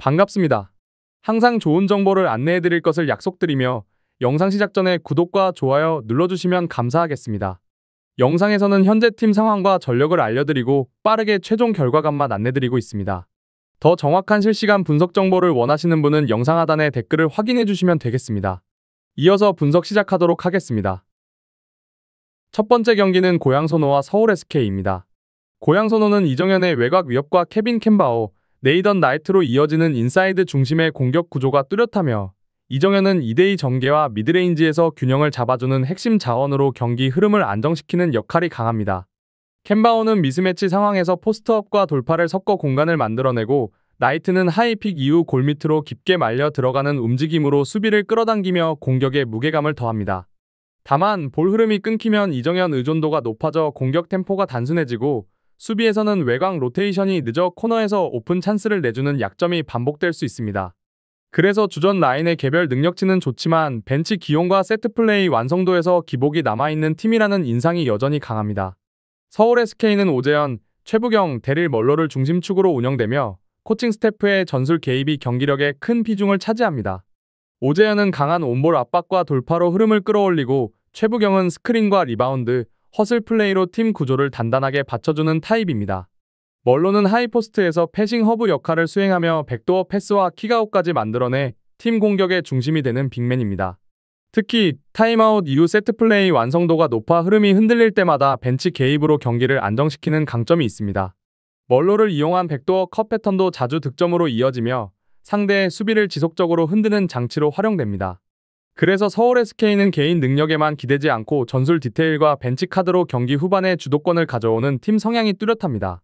반갑습니다. 항상 좋은 정보를 안내해 드릴 것을 약속드리며 영상 시작 전에 구독과 좋아요 눌러주시면 감사하겠습니다. 영상에서는 현재 팀 상황과 전력을 알려드리고 빠르게 최종 결과값만 안내드리고 있습니다. 더 정확한 실시간 분석 정보를 원하시는 분은 영상 하단에 댓글을 확인해 주시면 되겠습니다. 이어서 분석 시작하도록 하겠습니다. 첫 번째 경기는 고양소노와 서울 SK입니다. 고양소노는 이정현의 외곽 위협과 케빈 캔바오, 네이던 나이트로 이어지는 인사이드 중심의 공격 구조가 뚜렷하며 이정현은 2대2 전개와 미드레인지에서 균형을 잡아주는 핵심 자원으로 경기 흐름을 안정시키는 역할이 강합니다. 캔바오는 미스매치 상황에서 포스트업과 돌파를 섞어 공간을 만들어내고 나이트는 하이픽 이후 골밑으로 깊게 말려 들어가는 움직임으로 수비를 끌어당기며 공격에 무게감을 더합니다. 다만 볼 흐름이 끊기면 이정현 의존도가 높아져 공격 템포가 단순해지고 수비에서는 외곽 로테이션이 늦어 코너에서 오픈 찬스를 내주는 약점이 반복될 수 있습니다. 그래서 주전 라인의 개별 능력치는 좋지만 벤치 기용과 세트플레이 완성도에서 기복이 남아있는 팀이라는 인상이 여전히 강합니다. 서울 SK는 오재현, 최부경, 데릴 멀로를 중심축으로 운영되며 코칭 스태프의 전술 개입이 경기력에 큰 비중을 차지합니다. 오재현은 강한 온볼 압박과 돌파로 흐름을 끌어올리고 최부경은 스크린과 리바운드, 허슬 플레이로 팀 구조를 단단하게 받쳐주는 타입입니다. 멀로는 하이포스트에서 패싱 허브 역할을 수행하며 백도어 패스와 킥아웃까지 만들어내 팀 공격의 중심이 되는 빅맨입니다. 특히 타임아웃 이후 세트플레이 완성도가 높아 흐름이 흔들릴 때마다 벤치 개입으로 경기를 안정시키는 강점이 있습니다. 멀로를 이용한 백도어 컷 패턴도 자주 득점으로 이어지며 상대의 수비를 지속적으로 흔드는 장치로 활용됩니다. 그래서 서울 SK는 개인 능력에만 기대지 않고 전술 디테일과 벤치 카드로 경기 후반에 주도권을 가져오는 팀 성향이 뚜렷합니다.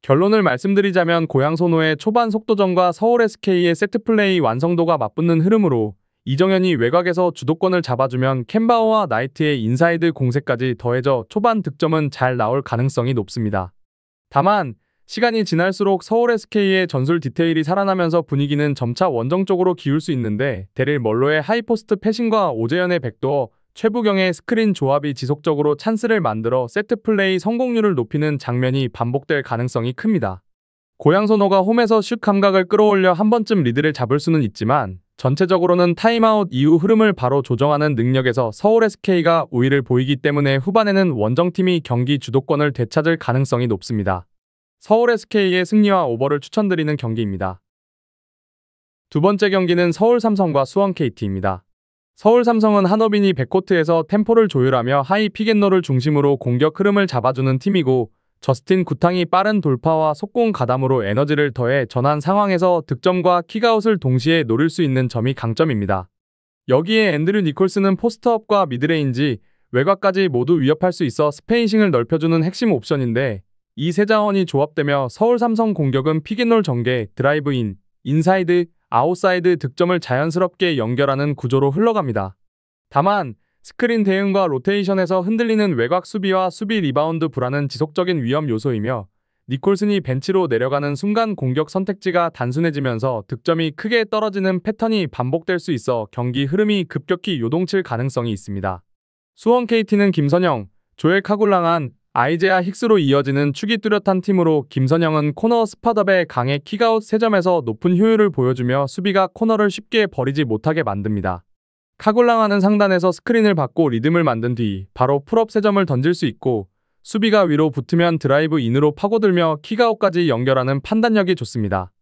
결론을 말씀드리자면 고양소노의 초반 속도전과 서울 SK의 세트플레이 완성도가 맞붙는 흐름으로 이정현이 외곽에서 주도권을 잡아주면 캔바오와 나이트의 인사이드 공세까지 더해져 초반 득점은 잘 나올 가능성이 높습니다. 다만 시간이 지날수록 서울 SK의 전술 디테일이 살아나면서 분위기는 점차 원정 쪽으로 기울 수 있는데 데릴 멀로의 하이포스트 패싱과 오재현의 백도어, 최부경의 스크린 조합이 지속적으로 찬스를 만들어 세트플레이 성공률을 높이는 장면이 반복될 가능성이 큽니다. 고양소노가 홈에서 슛 감각을 끌어올려 한 번쯤 리드를 잡을 수는 있지만 전체적으로는 타임아웃 이후 흐름을 바로 조정하는 능력에서 서울 SK가 우위를 보이기 때문에 후반에는 원정팀이 경기 주도권을 되찾을 가능성이 높습니다. 서울 SK의 승리와 오버를 추천드리는 경기입니다. 두 번째 경기는 서울 삼성과 수원 KT입니다. 서울 삼성은 한어빈이 백코트에서 템포를 조율하며 하이 픽앤롤을 중심으로 공격 흐름을 잡아주는 팀이고 저스틴 구탕이 빠른 돌파와 속공 가담으로 에너지를 더해 전환 상황에서 득점과 킥아웃을 동시에 노릴 수 있는 점이 강점입니다. 여기에 앤드류 니콜스는 포스트업과 미드레인지, 외곽까지 모두 위협할 수 있어 스페이싱을 넓혀주는 핵심 옵션인데 이 세 자원이 조합되며 서울 삼성 공격은 픽앤롤 전개, 드라이브인, 인사이드, 아웃사이드 득점을 자연스럽게 연결하는 구조로 흘러갑니다. 다만 스크린 대응과 로테이션에서 흔들리는 외곽 수비와 수비 리바운드 불안은 지속적인 위험 요소이며 니콜슨이 벤치로 내려가는 순간 공격 선택지가 단순해지면서 득점이 크게 떨어지는 패턴이 반복될 수 있어 경기 흐름이 급격히 요동칠 가능성이 있습니다. 수원 KT는 김선영, 조엘 카굴랑한, 아이제아 힉스로 이어지는 축이 뚜렷한 팀으로 김선영은 코너 스팟업에 강해 킥아웃 3점에서 높은 효율을 보여주며 수비가 코너를 쉽게 버리지 못하게 만듭니다. 카굴랑하는 상단에서 스크린을 받고 리듬을 만든 뒤 바로 풀업 3점을 던질 수 있고 수비가 위로 붙으면 드라이브 인으로 파고들며 킥아웃까지 연결하는 판단력이 좋습니다.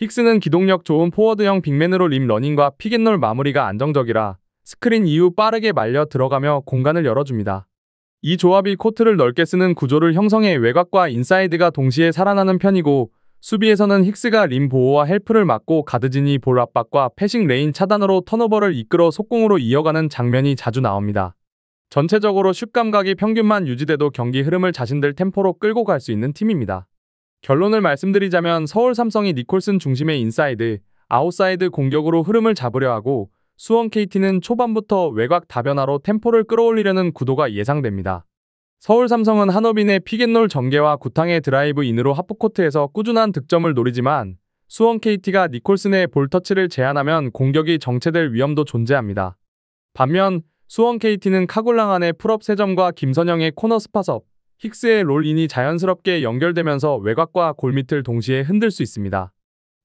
힉스는 기동력 좋은 포워드형 빅맨으로 림 러닝과 픽앤롤 마무리가 안정적이라 스크린 이후 빠르게 말려 들어가며 공간을 열어줍니다. 이 조합이 코트를 넓게 쓰는 구조를 형성해 외곽과 인사이드가 동시에 살아나는 편이고 수비에서는 힉스가 림 보호와 헬프를 맡고 가드진이 볼 압박과 패싱 레인 차단으로 턴오버를 이끌어 속공으로 이어가는 장면이 자주 나옵니다. 전체적으로 슛 감각이 평균만 유지돼도 경기 흐름을 자신들 템포로 끌고 갈 수 있는 팀입니다. 결론을 말씀드리자면 서울 삼성이 니콜슨 중심의 인사이드, 아웃사이드 공격으로 흐름을 잡으려 하고 수원 KT는 초반부터 외곽 다변화로 템포를 끌어올리려는 구도가 예상됩니다. 서울 삼성은 한어빈의 픽앤롤 전개와 구탕의 드라이브 인으로 하프코트에서 꾸준한 득점을 노리지만 수원 KT가 니콜슨의 볼터치를 제한하면 공격이 정체될 위험도 존재합니다. 반면 수원 KT는 카굴랑안의 풀업 3점과 김선영의 코너 스팟업, 힉스의 롤인이 자연스럽게 연결되면서 외곽과 골밑을 동시에 흔들 수 있습니다.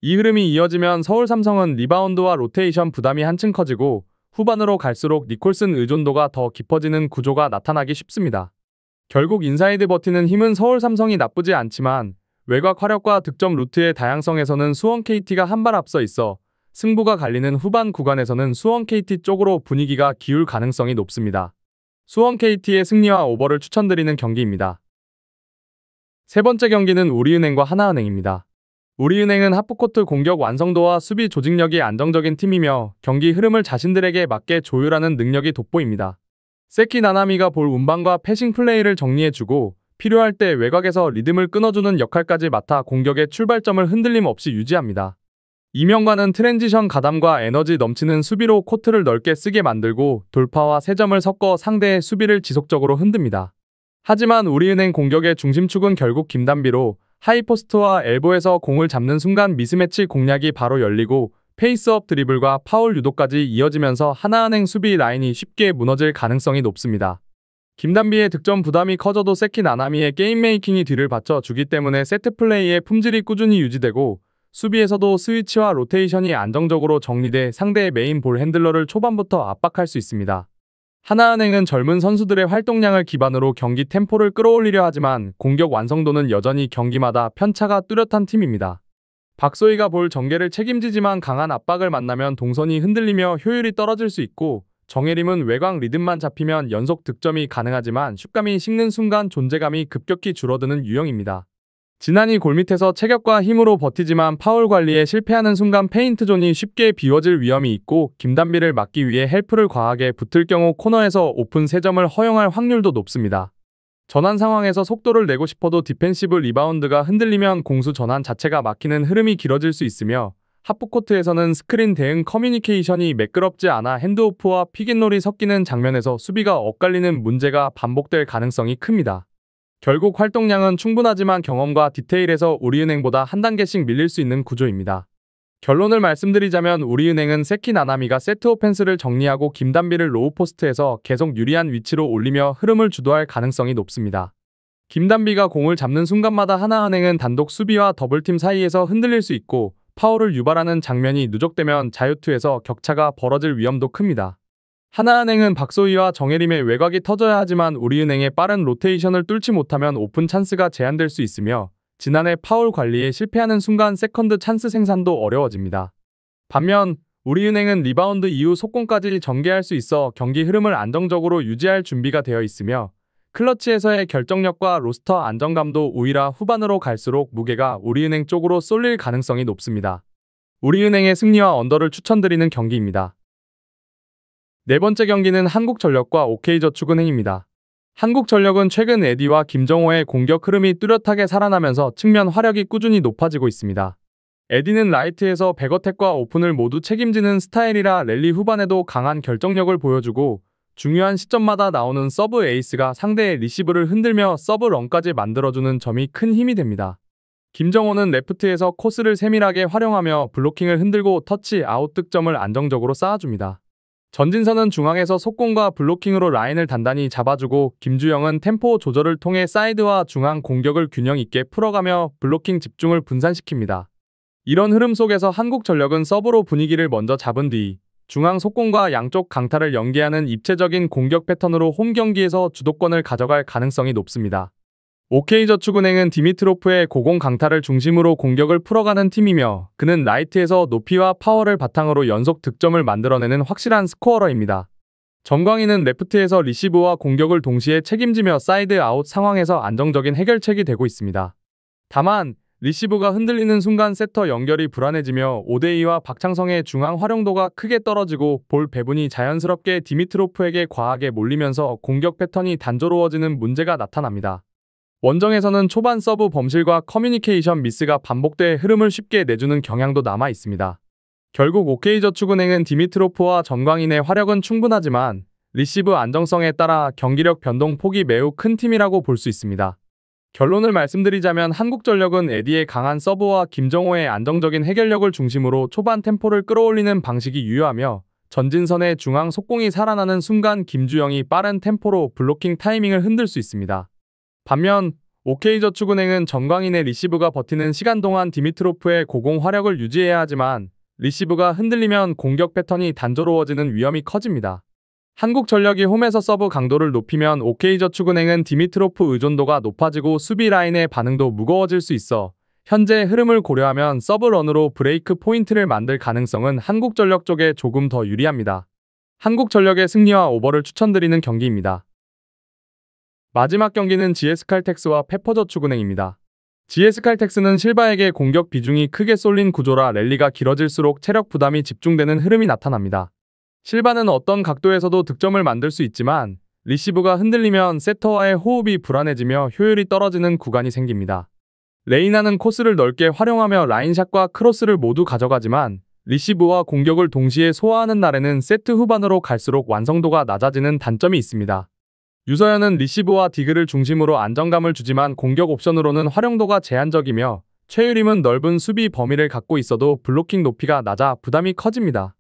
이 흐름이 이어지면 서울 삼성은 리바운드와 로테이션 부담이 한층 커지고 후반으로 갈수록 니콜슨 의존도가 더 깊어지는 구조가 나타나기 쉽습니다. 결국 인사이드 버티는 힘은 서울 삼성이 나쁘지 않지만 외곽 화력과 득점 루트의 다양성에서는 수원 KT가 한 발 앞서 있어 승부가 갈리는 후반 구간에서는 수원 KT 쪽으로 분위기가 기울 가능성이 높습니다. 수원 KT의 승리와 오버를 추천드리는 경기입니다. 세 번째 경기는 우리은행과 하나은행입니다. 우리은행은 하프코트 공격 완성도와 수비 조직력이 안정적인 팀이며 경기 흐름을 자신들에게 맞게 조율하는 능력이 돋보입니다. 세키 나나미가 볼 운반과 패싱 플레이를 정리해주고 필요할 때 외곽에서 리듬을 끊어주는 역할까지 맡아 공격의 출발점을 흔들림 없이 유지합니다. 이명관은 트랜지션 가담과 에너지 넘치는 수비로 코트를 넓게 쓰게 만들고 돌파와 세 점을 섞어 상대의 수비를 지속적으로 흔듭니다. 하지만 우리은행 공격의 중심축은 결국 김단비로 하이포스트와 엘보에서 공을 잡는 순간 미스매치 공략이 바로 열리고 페이스업 드리블과 파울 유도까지 이어지면서 하나은행 수비 라인이 쉽게 무너질 가능성이 높습니다. 김단비의 득점 부담이 커져도 세키 나나미의 게임 메이킹이 뒤를 받쳐주기 때문에 세트 플레이의 품질이 꾸준히 유지되고 수비에서도 스위치와 로테이션이 안정적으로 정리돼 상대의 메인 볼 핸들러를 초반부터 압박할 수 있습니다. 하나은행은 젊은 선수들의 활동량을 기반으로 경기 템포를 끌어올리려 하지만 공격 완성도는 여전히 경기마다 편차가 뚜렷한 팀입니다. 박소희가 볼 전개를 책임지지만 강한 압박을 만나면 동선이 흔들리며 효율이 떨어질 수 있고 정혜림은 외곽 리듬만 잡히면 연속 득점이 가능하지만 슛감이 식는 순간 존재감이 급격히 줄어드는 유형입니다. 지난이 골밑에서 체격과 힘으로 버티지만 파울 관리에 실패하는 순간 페인트존이 쉽게 비워질 위험이 있고 김단비를 막기 위해 헬프를 과하게 붙을 경우 코너에서 오픈 3점을 허용할 확률도 높습니다. 전환 상황에서 속도를 내고 싶어도 디펜시브 리바운드가 흔들리면 공수 전환 자체가 막히는 흐름이 길어질 수 있으며 하프코트에서는 스크린 대응 커뮤니케이션이 매끄럽지 않아 핸드오프와 픽앤롤이 섞이는 장면에서 수비가 엇갈리는 문제가 반복될 가능성이 큽니다. 결국 활동량은 충분하지만 경험과 디테일에서 우리은행보다 한 단계씩 밀릴 수 있는 구조입니다. 결론을 말씀드리자면 우리은행은 세키 나나미가 세트 오펜스를 정리하고 김단비를 로우 포스트에서 계속 유리한 위치로 올리며 흐름을 주도할 가능성이 높습니다. 김단비가 공을 잡는 순간마다 하나은행은 단독 수비와 더블팀 사이에서 흔들릴 수 있고 파울을 유발하는 장면이 누적되면 자유투에서 격차가 벌어질 위험도 큽니다. 하나은행은 박소희와 정혜림의 외곽이 터져야 하지만 우리은행의 빠른 로테이션을 뚫지 못하면 오픈 찬스가 제한될 수 있으며 지난해 파울 관리에 실패하는 순간 세컨드 찬스 생산도 어려워집니다. 반면 우리은행은 리바운드 이후 속공까지 전개할 수 있어 경기 흐름을 안정적으로 유지할 준비가 되어 있으며 클러치에서의 결정력과 로스터 안정감도 오히려 후반으로 갈수록 무게가 우리은행 쪽으로 쏠릴 가능성이 높습니다. 우리은행의 승리와 언더를 추천드리는 경기입니다. 네 번째 경기는 한국전력과 OK저축은행입니다. 한국전력은 최근 에디와 김정호의 공격 흐름이 뚜렷하게 살아나면서 측면 화력이 꾸준히 높아지고 있습니다. 에디는 라이트에서 백어택과 오픈을 모두 책임지는 스타일이라 랠리 후반에도 강한 결정력을 보여주고 중요한 시점마다 나오는 서브 에이스가 상대의 리시브를 흔들며 서브 런까지 만들어주는 점이 큰 힘이 됩니다. 김정호는 레프트에서 코스를 세밀하게 활용하며 블로킹을 흔들고 터치 아웃 득점을 안정적으로 쌓아줍니다. 전진선은 중앙에서 속공과 블로킹으로 라인을 단단히 잡아주고 김주영은 템포 조절을 통해 사이드와 중앙 공격을 균형 있게 풀어가며 블로킹 집중을 분산시킵니다. 이런 흐름 속에서 한국전력은 서브로 분위기를 먼저 잡은 뒤 중앙 속공과 양쪽 강타를 연계하는 입체적인 공격 패턴으로 홈 경기에서 주도권을 가져갈 가능성이 높습니다. OK저축은행은 디미트로프의 고공 강타를 중심으로 공격을 풀어가는 팀이며 그는 라이트에서 높이와 파워를 바탕으로 연속 득점을 만들어내는 확실한 스코어러입니다. 정광희는 레프트에서 리시브와 공격을 동시에 책임지며 사이드 아웃 상황에서 안정적인 해결책이 되고 있습니다. 다만 리시브가 흔들리는 순간 세터 연결이 불안해지며 오데이와 박창성의 중앙 활용도가 크게 떨어지고 볼 배분이 자연스럽게 디미트로프에게 과하게 몰리면서 공격 패턴이 단조로워지는 문제가 나타납니다. 원정에서는 초반 서브 범실과 커뮤니케이션 미스가 반복돼 흐름을 쉽게 내주는 경향도 남아 있습니다. 결국 OK저축은행은 디미트로프와 정광인의 화력은 충분하지만 리시브 안정성에 따라 경기력 변동 폭이 매우 큰 팀이라고 볼 수 있습니다. 결론을 말씀드리자면 한국전력은 에디의 강한 서브와 김정호의 안정적인 해결력을 중심으로 초반 템포를 끌어올리는 방식이 유효하며 전진선의 중앙 속공이 살아나는 순간 김주영이 빠른 템포로 블로킹 타이밍을 흔들 수 있습니다. 반면 OK저축은행은 전광인의 리시브가 버티는 시간 동안 디미트로프의 고공 화력을 유지해야 하지만 리시브가 흔들리면 공격 패턴이 단조로워지는 위험이 커집니다. 한국전력이 홈에서 서브 강도를 높이면 OK저축은행은 디미트로프 의존도가 높아지고 수비 라인의 반응도 무거워질 수 있어 현재 흐름을 고려하면 서브런으로 브레이크 포인트를 만들 가능성은 한국전력 쪽에 조금 더 유리합니다. 한국전력의 승리와 오버를 추천드리는 경기입니다. 마지막 경기는 GS칼텍스와 페퍼저축은행입니다. GS칼텍스는 실바에게 공격 비중이 크게 쏠린 구조라 랠리가 길어질수록 체력 부담이 집중되는 흐름이 나타납니다. 실바는 어떤 각도에서도 득점을 만들 수 있지만 리시브가 흔들리면 세터와의 호흡이 불안해지며 효율이 떨어지는 구간이 생깁니다. 레이나는 코스를 넓게 활용하며 라인샷과 크로스를 모두 가져가지만 리시브와 공격을 동시에 소화하는 날에는 세트 후반으로 갈수록 완성도가 낮아지는 단점이 있습니다. 유서연은 리시브와 디그를 중심으로 안정감을 주지만 공격 옵션으로는 활용도가 제한적이며 최유림은 넓은 수비 범위를 갖고 있어도 블로킹 높이가 낮아 부담이 커집니다.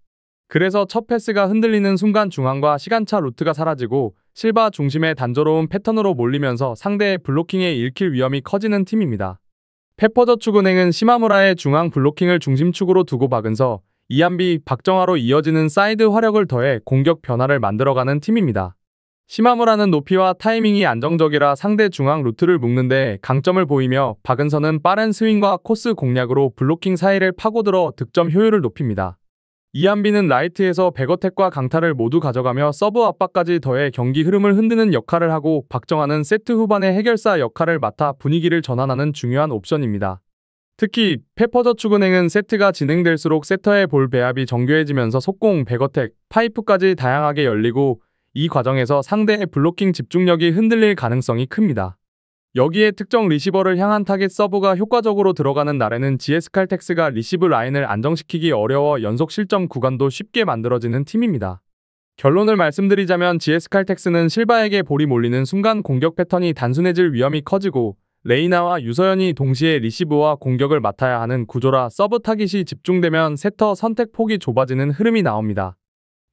그래서 첫 패스가 흔들리는 순간 중앙과 시간차 루트가 사라지고 실바 중심의 단조로운 패턴으로 몰리면서 상대의 블로킹에 읽힐 위험이 커지는 팀입니다. 페퍼저축은행은 시마무라의 중앙 블로킹을 중심축으로 두고 박은서, 이한비, 박정아로 이어지는 사이드 화력을 더해 공격 변화를 만들어가는 팀입니다. 시마무라는 높이와 타이밍이 안정적이라 상대 중앙 루트를 묶는데 강점을 보이며 박은서는 빠른 스윙과 코스 공략으로 블로킹 사이를 파고들어 득점 효율을 높입니다. 이한비는 라이트에서 백어택과 강타를 모두 가져가며 서브 압박까지 더해 경기 흐름을 흔드는 역할을 하고 박정아는 세트 후반의 해결사 역할을 맡아 분위기를 전환하는 중요한 옵션입니다. 특히 페퍼저축은행은 세트가 진행될수록 세터의 볼 배합이 정교해지면서 속공, 백어택, 파이프까지 다양하게 열리고 이 과정에서 상대의 블로킹 집중력이 흔들릴 가능성이 큽니다. 여기에 특정 리시버를 향한 타깃 서브가 효과적으로 들어가는 날에는 GS칼텍스가 리시브 라인을 안정시키기 어려워 연속 실점 구간도 쉽게 만들어지는 팀입니다. 결론을 말씀드리자면 GS칼텍스는 실바에게 볼이 몰리는 순간 공격 패턴이 단순해질 위험이 커지고 레이나와 유서연이 동시에 리시브와 공격을 맡아야 하는 구조라 서브 타깃이 집중되면 세터 선택 폭이 좁아지는 흐름이 나옵니다.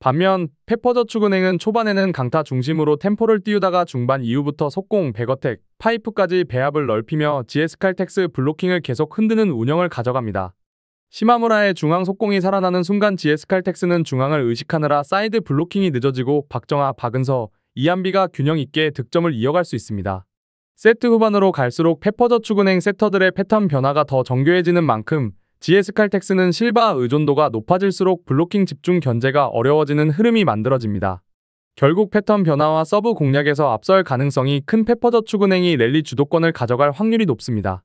반면 페퍼저축은행은 초반에는 강타 중심으로 템포를 띄우다가 중반 이후부터 속공, 백어택, 파이프까지 배합을 넓히며 GS칼텍스 블로킹을 계속 흔드는 운영을 가져갑니다. 시마무라의 중앙 속공이 살아나는 순간 GS칼텍스는 중앙을 의식하느라 사이드 블로킹이 늦어지고 박정아, 박은서, 이한비가 균형 있게 득점을 이어갈 수 있습니다. 세트 후반으로 갈수록 페퍼저축은행 세터들의 패턴 변화가 더 정교해지는 만큼 GS칼텍스는 실바 의존도가 높아질수록 블로킹 집중 견제가 어려워지는 흐름이 만들어집니다. 결국 패턴 변화와 서브 공략에서 앞설 가능성이 큰 페퍼저축은행이 랠리 주도권을 가져갈 확률이 높습니다.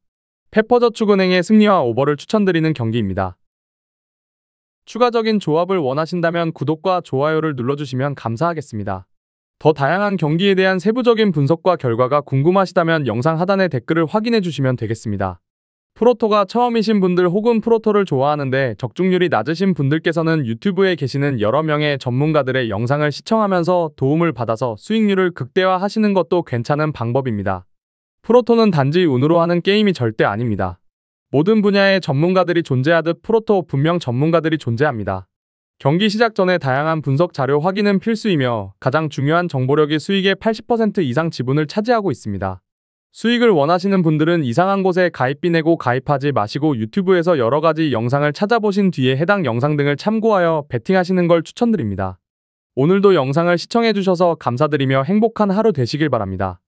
페퍼저축은행의 승리와 오버를 추천드리는 경기입니다. 추가적인 조합을 원하신다면 구독과 좋아요를 눌러주시면 감사하겠습니다. 더 다양한 경기에 대한 세부적인 분석과 결과가 궁금하시다면 영상 하단의 댓글을 확인해 주시면 되겠습니다. 프로토가 처음이신 분들 혹은 프로토를 좋아하는데 적중률이 낮으신 분들께서는 유튜브에 계시는 여러 명의 전문가들의 영상을 시청하면서 도움을 받아서 수익률을 극대화하시는 것도 괜찮은 방법입니다. 프로토는 단지 운으로 하는 게임이 절대 아닙니다. 모든 분야의 전문가들이 존재하듯 프로토 분명 전문가들이 존재합니다. 경기 시작 전에 다양한 분석 자료 확인은 필수이며 가장 중요한 정보력이 수익의 80% 이상 지분을 차지하고 있습니다. 수익을 원하시는 분들은 이상한 곳에 가입비 내고 가입하지 마시고 유튜브에서 여러가지 영상을 찾아보신 뒤에 해당 영상 등을 참고하여 베팅하시는 걸 추천드립니다. 오늘도 영상을 시청해주셔서 감사드리며 행복한 하루 되시길 바랍니다.